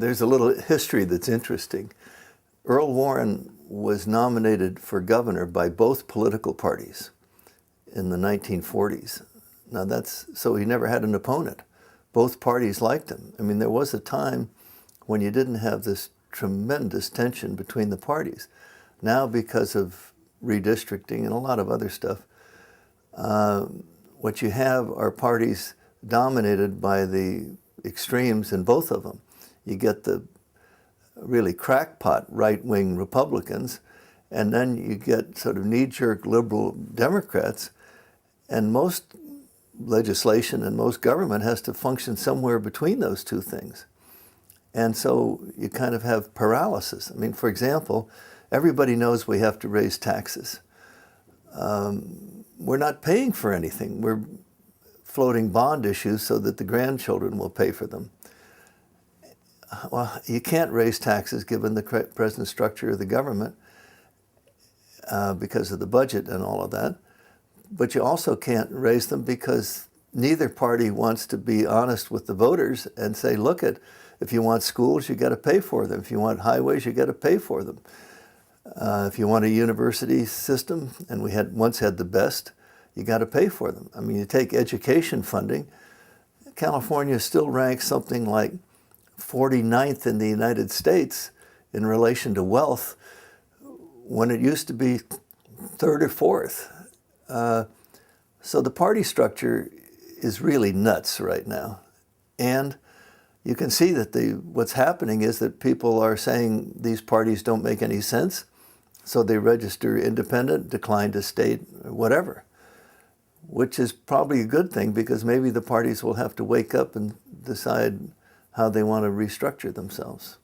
there's a little history that's interesting. Earl Warren was nominated for governor by both political parties in the 1940s. Now so he never had an opponent. Both parties liked him. I mean, there was a time when you didn't have this tremendous tension between the parties. Now, because of redistricting and a lot of other stuff, what you have are parties dominated by the extremes in both of them. You get the really crackpot right-wing Republicans, and then you get sort of knee-jerk liberal Democrats, and most legislation and most government has to function somewhere between those two things. And so you kind of have paralysis. I mean, for example, everybody knows we have to raise taxes. We're not paying for anything. We're floating bond issues so that the grandchildren will pay for them. Well, you can't raise taxes given the present structure of the government because of the budget and all of that. But you also can't raise them because neither party wants to be honest with the voters and say, look, if you want schools, you got to pay for them. If you want highways, you got to pay for them. If you want a university system, and we once had the best, you got to pay for them. I mean, you take education funding, California still ranks something like 49th in the United States in relation to wealth when it used to be third or fourth. So the party structure is really nuts right now. And you can see that what's happening is that people are saying these parties don't make any sense, so they register independent, decline to state, whatever, which is probably a good thing because maybe the parties will have to wake up and decide how they want to restructure themselves.